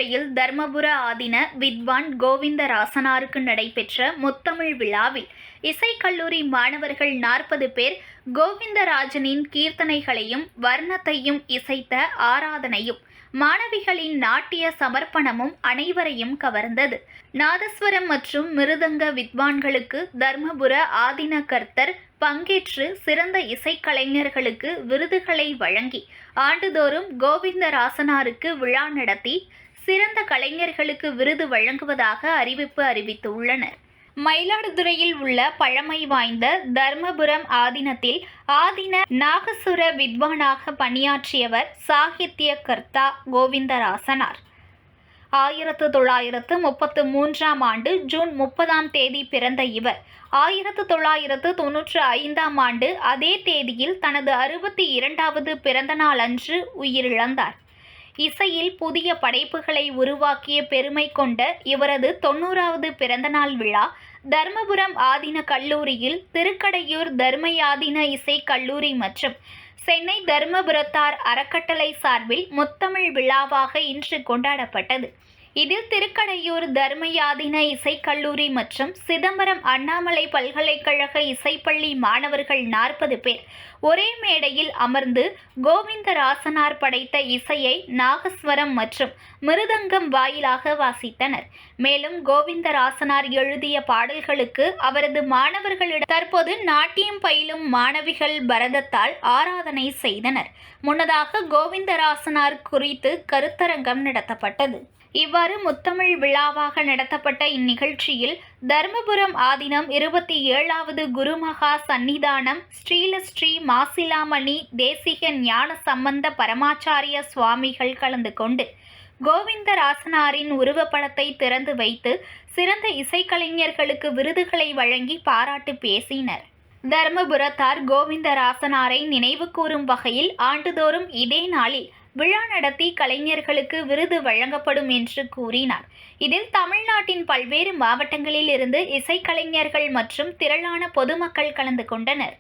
மயிலாடுதுறையில் தர்மபுர ஆதீன வித்வான் கோவிந்தராசனாருக்கு நடைபெற்ற முத்தமிழ் விழாவில் இசைக்கல்லூரி மாணவர்கள் 40 பேர் கோவிந்தராஜனின் கீர்த்தனைகளையும் வர்ணத்தையும் இசைத்த ஆராதனையும் மாணவிகளின் நாட்டிய சமர்ப்பணமும் அனைவரையும் கவர்ந்தது. நாதஸ்வரம் மற்றும் மிருதங்க வித்வான்களுக்கு தர்மபுர ஆதீன கர்த்தர் பங்கேற்று சிறந்த இசைக்கலைஞர்களுக்கு விருதுகளை வழங்கி ஆண்டுதோறும் கோவிந்தராசனாருக்கு விழா நடத்தி சிறந்த கலைஞர்களுக்கு விருது வழங்குவதாக அறிவித்துள்ளனர். மயிலாடுதுறையில் உள்ள பழமை வாய்ந்த தர்மபுரம் ஆதீனத்தில் ஆதீன நாகசுர வித்வானாக பணியாற்றியவர் சாகித்ய கர்த்தா கோவிந்தராசனார். 1933ஆம் ஆண்டு ஜூன் 30ஆம் தேதி பிறந்த இவர் 1995ஆம் ஆண்டு அதே தேதியில் தனது 62வது பிறந்த நாள் அன்று உயிரிழந்தார். இசையில் புதிய படைப்புகளை உருவாக்கிய பெருமை கொண்ட இவரது 90வது பிறந்தநாள் விழா தர்மபுரம் ஆதீன கல்லூரியில் திருக்கடையூர் தர்மயாதீன இசை கல்லூரி மற்றும் சென்னை தர்மபுரத்தார் அறக்கட்டளை சார்பில் முத்தமிழ் விழாவாக இன்று கொண்டாடப்பட்டது. இதில் திருக்கடையூர் தர்மயாதீன இசைக்கல்லூரி மற்றும் சிதம்பரம் அண்ணாமலை பல்கலைக்கழக இசைப்பள்ளி மாணவர்கள் 40 பேர் ஒரே மேடையில் அமர்ந்து கோவிந்தராசனார் படைத்த இசையை நாகஸ்வரம் மற்றும் மிருதங்கம் வாயிலாக வாசித்தனர். மேலும் கோவிந்தராசனார் எழுதிய பாடல்களுக்கு அவரது மாணவர்களிடம் தற்போது நாட்டியம் பயிலும் மாணவிகள் பரதத்தால் ஆராதனை செய்தனர். முன்னதாக கோவிந்தராசனார் குறித்து கருத்தரங்கம் நடத்தப்பட்டது. இவ்வாறு முத்தமிழ் விழாவாக நடத்தப்பட்ட இந்நிகழ்ச்சியில் தர்மபுரம் ஆதீனம் 27வது குருமகா சந்நிதானம் ஸ்ரீலஸ்ரீ மாசிலாமணி தேசிக ஞான சம்பந்த பரமாச்சாரிய சுவாமிகள் கலந்து கொண்டு கோவிந்தராசனாரின் உருவப்படத்தை திறந்து வைத்து சிறந்த இசைக்கலைஞர்களுக்கு விருதுகளை வழங்கி பாராட்டு பேசினர். தர்மபுரத்தார் கோவிந்தராசனாரை நினைவு கூறும் வகையில் ஆண்டுதோறும் இதே நாளில் விழா நடத்தி கலைஞர்களுக்கு விருது வழங்கப்படும் என்று கூறினார். இதில் தமிழ்நாட்டின் பல்வேறு மாவட்டங்களில் இருந்து இசைக்கலைஞர்கள் மற்றும் திரளான பொதுமக்கள் கலந்து கொண்டனர்.